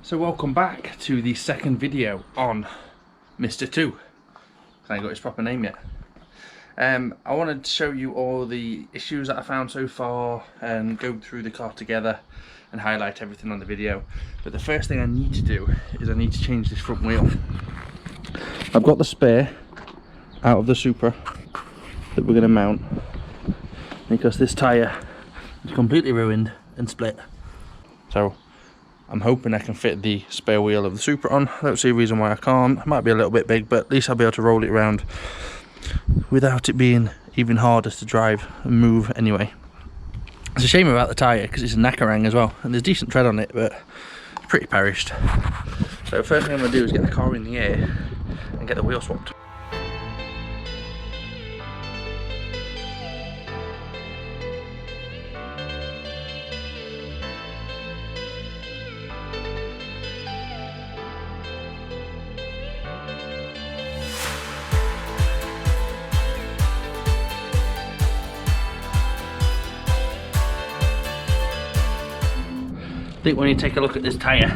So welcome back to the second video on MR2. I ain't got his proper name yet. I wanted to show you all the issues that I found so far and go through the car together and highlight everything on the video. But the first thing I need to do is I need to change this front wheel. I've got the spare out of the Supra that we're going to mount because this tyre is completely ruined and split. So I'm hoping I can fit the spare wheel of the Supra on. I don't see a reason why I can't. It might be a little bit big, but at least I'll be able to roll it around without it being even harder to drive and move anyway. It's a shame about the tyre because it's a Nakarang as well, and there's decent tread on it, but it's pretty perished. So first thing I'm going to do is get the car in the air and get the wheel swapped. I think when you take a look at this tyre,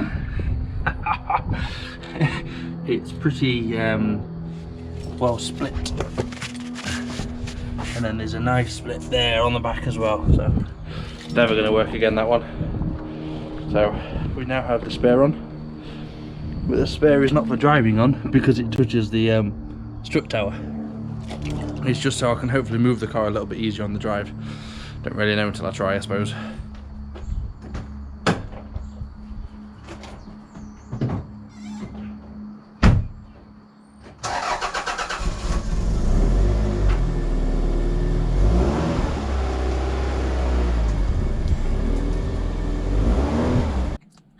it's pretty well split, and then there's a nice split there on the back as well, so it's never going to work again, that one. So we now have the spare on, but the spare is not for driving on because it touches the strut tower. It's just so I can hopefully move the car a little bit easier on the drive. Don't really know until I try, I suppose.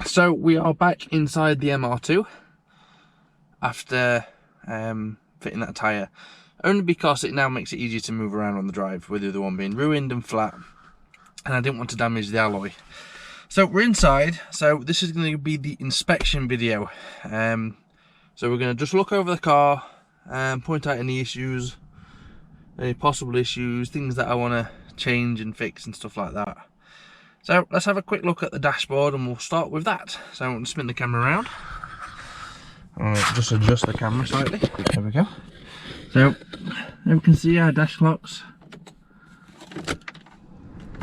So we are back inside the MR2 after fitting that tyre, only because it now makes it easier to move around on the drive with the other one being ruined and flat, and I didn't want to damage the alloy. So we're inside, so this is going to be the inspection video. So we're going to just look over the car and point out any issues, any possible issues, things that I want to change and fix and stuff like that. So let's have a quick look at the dashboard and we'll start with that. So I'm going to spin the camera around. I'll just adjust the camera slightly. There we go. So you can see our dash clocks.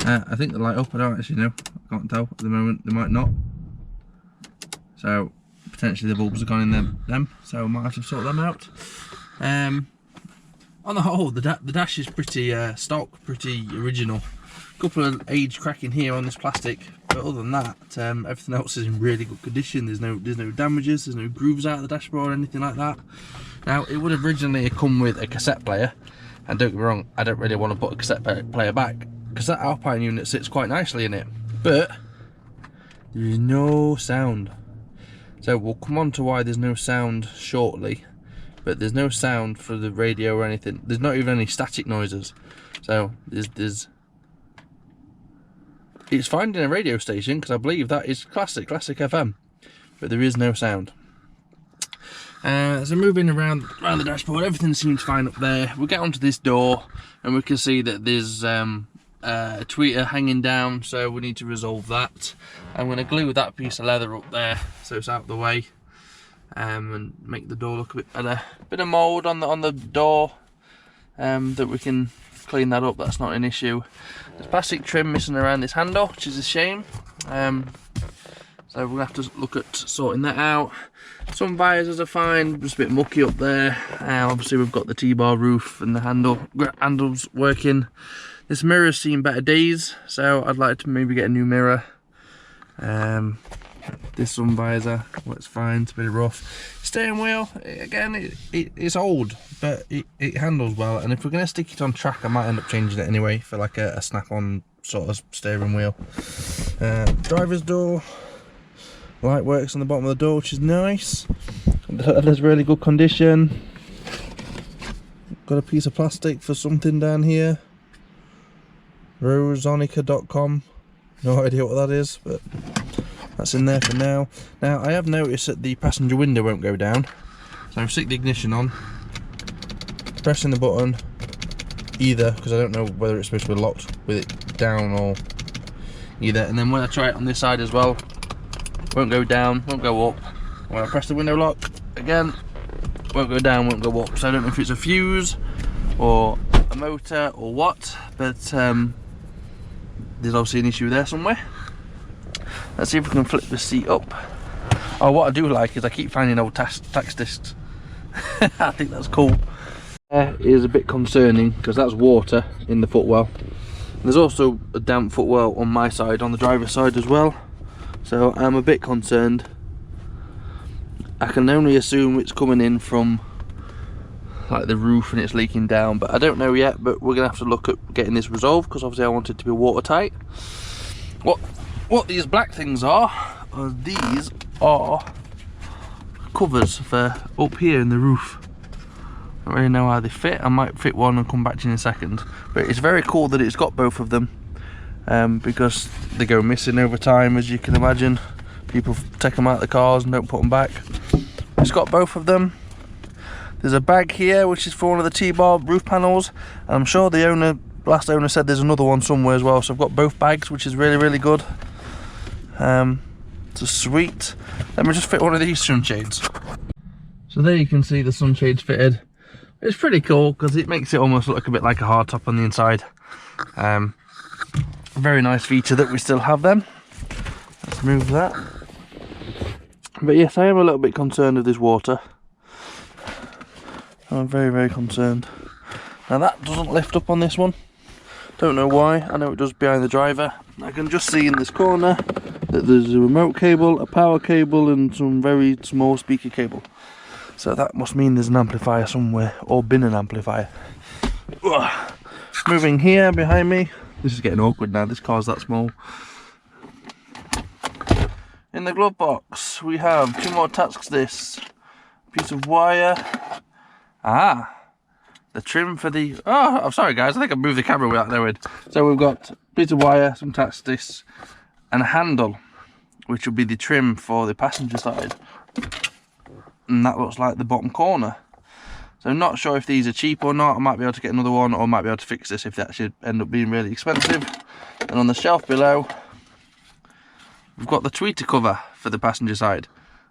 I think they light up, I don't actually know. I can't tell at the moment, they might not. So potentially the bulbs have gone in them, so I might have to sort them out. On the whole, the dash is pretty stock, pretty original. Couple of age cracking here on this plastic, but other than that, everything else is in really good condition. There's no damages, there's no grooves out of the dashboard or anything like that. Now it would have originally come with a cassette player, and don't get me wrong, I don't really want to put a cassette player back because that Alpine unit sits quite nicely in it, but there is no sound. So we'll come on to why there's no sound shortly, but there's no sound for the radio or anything. There's not even any static noises. So it's finding a radio station because I believe that is classic FM, but there is no sound. So moving around the dashboard, everything seems fine up there. We'll get onto this door and we can see that there's a tweeter hanging down, so we need to resolve that. I'm going to glue that piece of leather up there so it's out of the way, and make the door look a bit better. Bit of mould on the door that we can clean that up, that's not an issue. There's plastic trim missing around this handle, which is a shame. So we're gonna have to look at sorting that out. Some visors are fine, just a bit mucky up there. Obviously we've got the T-bar roof and the handles working. This mirror's seen better days, so I'd like to maybe get a new mirror. This sun visor works fine, it's a bit rough. Steering wheel, again, it's old, but it handles well, and if we're going to stick it on track, I might end up changing it anyway for like a snap-on sort of steering wheel. Driver's door, light works on the bottom of the door, which is nice. There's really good condition. Got a piece of plastic for something down here. Rosonica.com, no idea what that is, but that's in there for now. Now I have noticed that the passenger window won't go down, so I'll stick the ignition on, pressing the button either, because I don't know whether it's supposed to be locked with it down or either, and then when I try it on this side as well, won't go down, won't go up. When I press the window lock, again, won't go down, won't go up. So I don't know if it's a fuse or a motor or what, but there's obviously an issue there somewhere. Let's see if we can flip the seat up. Oh, what I do like is I keep finding old tax discs. I think that's cool. It is a bit concerning because that's water in the footwell. There's also a damp footwell on my side, on the driver's side as well. So I'm a bit concerned. I can only assume it's coming in from like the roof and it's leaking down, but I don't know yet. But we're gonna have to look at getting this resolved because obviously I want it to be watertight. What these black things are these are covers for up here in the roof. I don't really know how they fit. I might fit one and come back to you in a second. But it's very cool that it's got both of them, because they go missing over time, as you can imagine. People take them out of the cars and don't put them back. It's got both of them. There's a bag here which is for one of the T-bar roof panels, and I'm sure the last owner said there's another one somewhere as well. So I've got both bags, which is really good. So sweet. Let me just fit one of these sunshades. So there you can see the sunshades fitted. It's pretty cool because it makes it almost look a bit like a hardtop on the inside. Very nice feature that we still have them. Let's move that. But yes, I am a little bit concerned with this water. I'm very concerned. Now that doesn't lift up on this one. Don't know why. I know it does behind the driver. I can just see in this corner that there's a remote cable, a power cable and some very small speaker cable. So that must mean there's an amplifier somewhere, or been an amplifier. Ugh. Moving here behind me. This is getting awkward now, this car's that small. In the glove box we have 2 more tax discs, a piece of wire. The trim for the... Oh, I'm sorry guys, I think I moved the camera without knowing. So we've got a piece of wire, some tax discs, and a handle, which will be the trim for the passenger side. And that looks like the bottom corner. So I'm not sure if these are cheap or not. I might be able to get another one, or I might be able to fix this if they actually end up being really expensive. And on the shelf below, we've got the tweeter cover for the passenger side.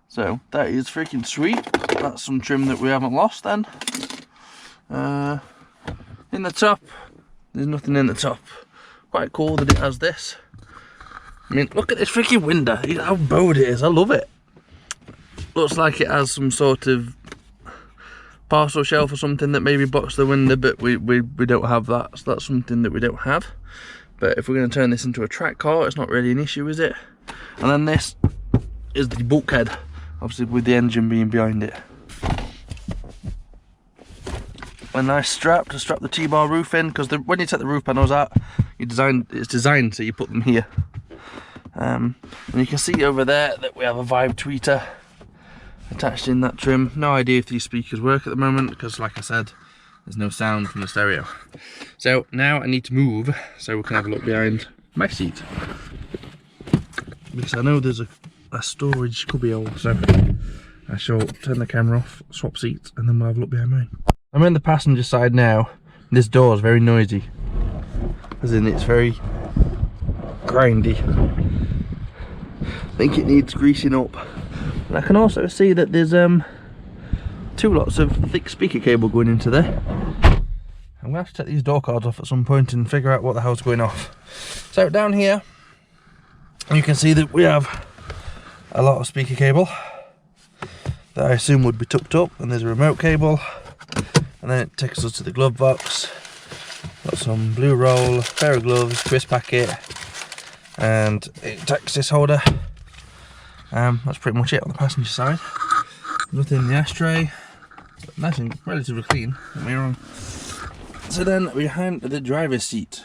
So that is freaking sweet. That's some trim that we haven't lost then. In the top, there's nothing in the top. Quite cool that it has this. I mean, look at this freaking window. How bowed it is. I love it. Looks like it has some sort of parcel shelf or something that maybe blocks the window, but we don't have that. So that's something that we don't have. But if we're going to turn this into a track car, it's not really an issue, is it? And then this is the bulkhead, obviously with the engine being behind it. A nice strap to strap the T-bar roof in, because when you take the roof panels out, it's designed so you put them here. And you can see over there that we have a Vibe tweeter attached in that trim. No idea if these speakers work at the moment, because like I said, there's no sound from the stereo. So now I need to move so we can have a look behind my seat, because I know there's a storage cubbyhole. So I shall turn the camera off, swap seats, and then we'll have a look behind mine. I'm in the passenger side now. This door is very noisy, as in it's very grindy. I think it needs greasing up. And I can also see that there's 2 lots of thick speaker cable going into there. I'm gonna have to take these door cards off at some point and figure out what the hell's going off. So down here you can see that we have a lot of speaker cable that I assume would be tucked up, and there's a remote cable, and then it takes us to the glove box. Got some blue roll, pair of gloves, twist packet, and a Texas holder. That's pretty much it on the passenger side. Nothing in the ashtray, but nice and relatively clean, don't get me wrong. So then behind the driver's seat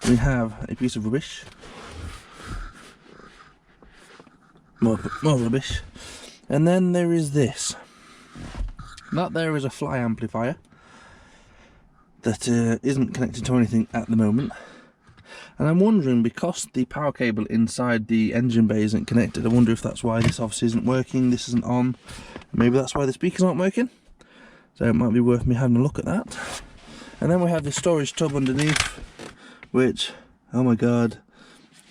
we have a piece of rubbish. More rubbish. And then there is this. That there is a fly amplifier that isn't connected to anything at the moment. And I'm wondering, because the power cable inside the engine bay isn't connected, I wonder if that's why this obviously isn't working, this isn't on. Maybe that's why the speakers aren't working. So it might be worth me having a look at that. And then we have the storage tub underneath, which, oh my god,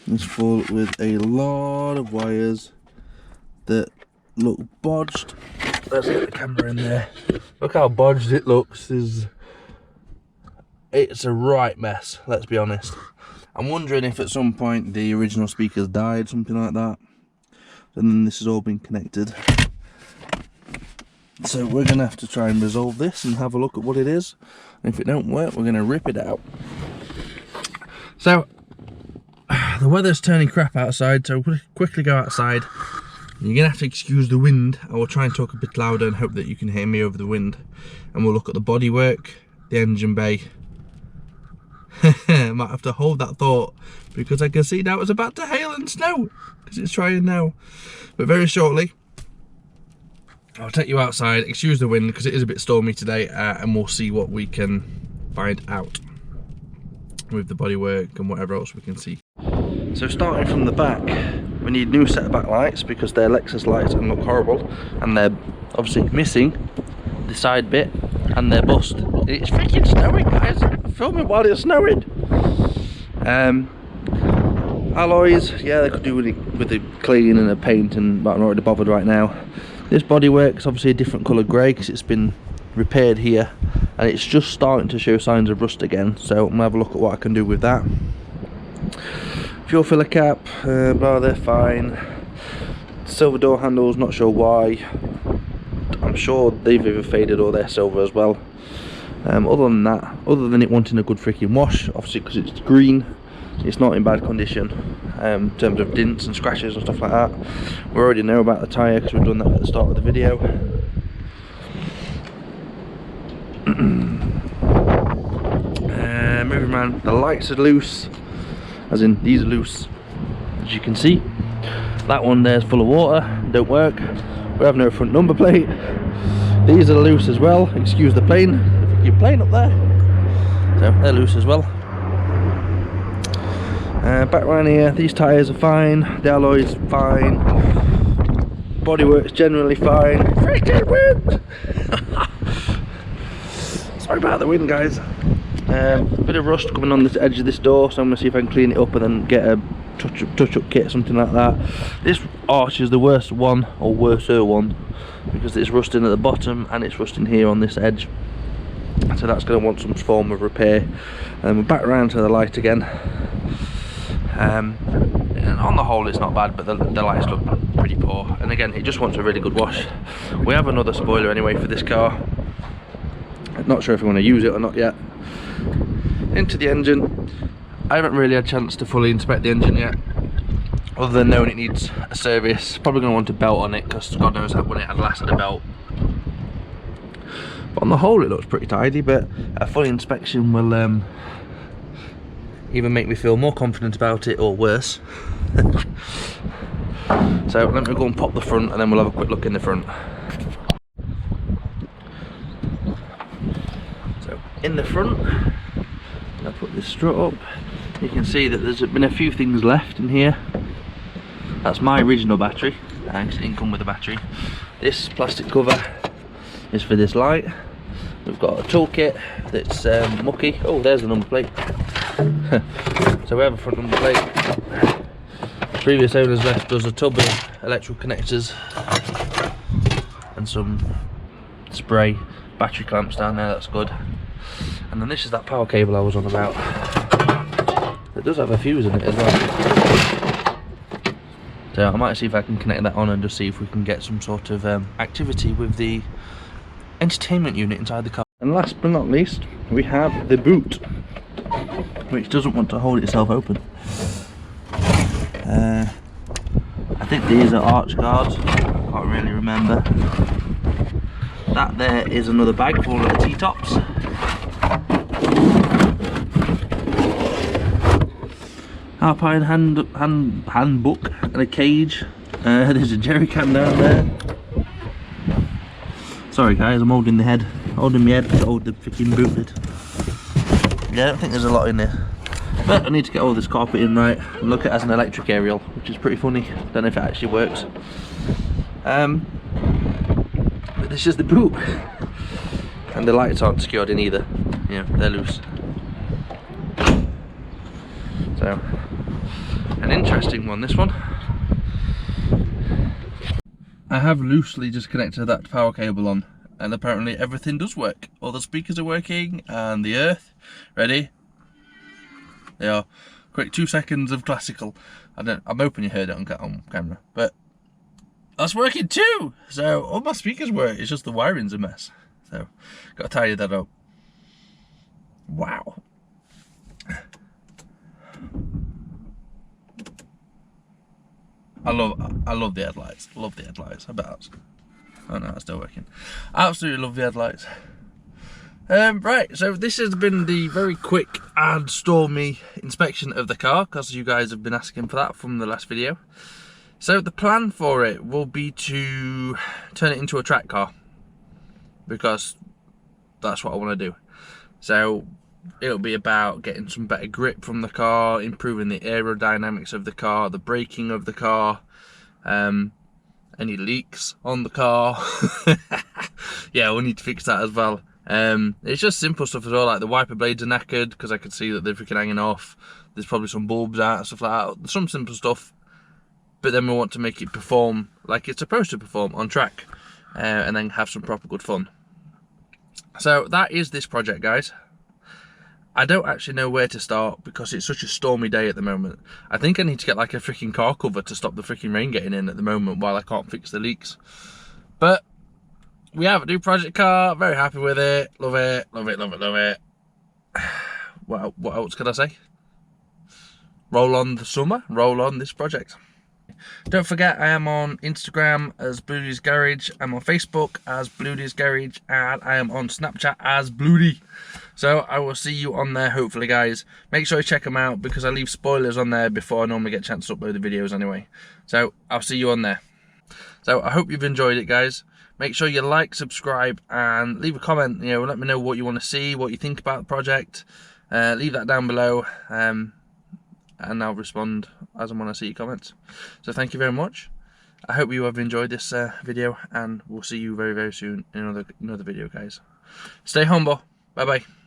is full with a lot of wires. that look bodged. Let's get the camera in there. Look how bodged it looks. It's a right mess, let's be honest. I'm wondering if at some point the original speakers died, something like that. And then this has all been connected. So we're going to have to try and resolve this and have a look at what it is. And if it don't work, we're going to rip it out. So, the weather's turning crap outside, so we'll quickly go outside. You're going to have to excuse the wind. I will try and talk a bit louder and hope that you can hear me over the wind. And we'll look at the bodywork, the engine bay. Might have to hold that thought because I can see now it's about to hail and snow because it's trying now. But very shortly I'll take you outside, excuse the wind because it is a bit stormy today, and we'll see what we can find out with the bodywork and whatever else we can see. So starting from the back, we need new set of backlights because they're Lexus lights and look horrible, and they're obviously missing the side bit and they're bust. It's freaking snowing, guys. I'm filming while it's snowing. Alloys, yeah, they could do with the clean and the paint, but I'm not really bothered right now. This bodywork's obviously a different colour grey because it's been repaired here and it's just starting to show signs of rust again, so I'm going to have a look at what I can do with that. Fuel filler cap, they're fine. Silver door handles, not sure why. I'm sure they've either faded or they're silver as well. Other than that, other than it wanting a good freaking wash, obviously because it's green, it's not in bad condition in terms of dents and scratches and stuff like that. We already know about the tyre because we've done that at the start of the video. Moving around, the lights are loose, as in these are loose, as you can see. That one there's full of water, don't work. We have no front number plate. These are loose as well, excuse the plane, the freaking plane up there. So they're loose as well. Back around here, these tyres are fine, the alloy's fine, bodywork's generally fine. Freaking wind! Sorry about the wind, guys. Bit of rust coming on this edge of this door, so I'm going to see if I can clean it up and then get a touch-up kit, something like that. This arch is the worst one, or worser one, because it's rusting at the bottom and it's rusting here on this edge. So that's going to want some form of repair. We're back around to the light again. And on the whole it's not bad, but the lights look pretty poor, and again it just wants a really good wash. We have another spoiler anyway for this car. Not sure if we want to use it or not yet. Into the engine. I haven't really had a chance to fully inspect the engine yet, other than knowing it needs a service. Probably going to want a belt on it because God knows when it had last had a belt. But on the whole it looks pretty tidy, but a full inspection will either make me feel more confident about it or worse. So let me go and pop the front and then we'll have a quick look in the front. So in the front, I'll put this strut up. You can see that there's been a few things left in here. That's my original battery, thanks, it didn't come with a battery. This plastic cover is for this light. We've got a toolkit that's mucky. Oh, there's the number plate. So we have a front number plate. Previous owners left us a tub of electrical connectors and some spray battery clamps down there, that's good. And then this is that power cable I was on about. It does have a fuse in it as well. So I might see if I can connect that on and just see if we can get some sort of activity with the entertainment unit inside the car. And last but not least, we have the boot, which doesn't want to hold itself open. I think these are arch guards, I can't really remember. That there is another bag for all of the T-tops. Alpine handbook and a cage. There's a jerry can down there. Sorry guys, I'm holding my head to hold the freaking boot lid. Yeah, I don't think there's a lot in there. But I need to get all this carpet in right and look at it as an electric aerial, which is pretty funny. Don't know if it actually works. But this is the boot. And the lights aren't secured in either. Yeah, they're loose. So, an interesting one, this one. I have loosely just connected that power cable on, and apparently everything does work. All the speakers are working, and the earth. Ready? They are. Quick 2 seconds of classical. I'm hoping you heard it on camera, but that's working too. So all my speakers work. It's just the wiring's a mess. So got to tidy that up. Wow. I love the headlights. Love the headlights. I bet that's, oh no, it's still working. Absolutely love the headlights. Right, so this has been the very quick and stormy inspection of the car, because you guys have been asking for that from the last video. So the plan for it will be to turn it into a track car, because that's what I want to do. So it'll be about getting some better grip from the car, improving the aerodynamics of the car, the braking of the car, any leaks on the car. Yeah, we'll need to fix that as well. It's just simple stuff as well, like the wiper blades are knackered because I can see that they're freaking hanging off. There's probably some bulbs out and stuff like that. Some simple stuff, but then we want to make it perform like it's supposed to perform on track, and then have some proper good fun. So that is this project, guys. I don't actually know where to start because it's such a stormy day at the moment. I think I need to get like a freaking car cover to stop the freaking rain getting in at the moment while I can't fix the leaks. But we have a new project car, very happy with it, love it, love it, love it, love it. What else could I say? Roll on the summer, roll on this project. Don't forget, I am on Instagram as Bluudys Garage, I'm on Facebook as Bluudys Garage, and I am on Snapchat as Bluudy. So I will see you on there hopefully, guys. Make sure you check them out because I leave spoilers on there before I normally get a chance to upload the videos anyway. So I'll see you on there. So I hope you've enjoyed it, guys. Make sure you like, subscribe, and leave a comment. You know, let me know what you want to see, what you think about the project. Leave that down below, and I'll respond as and when I see your comments. So thank you very much. I hope you have enjoyed this video, and we'll see you very, very soon in another video, guys. Stay humble. Bye bye.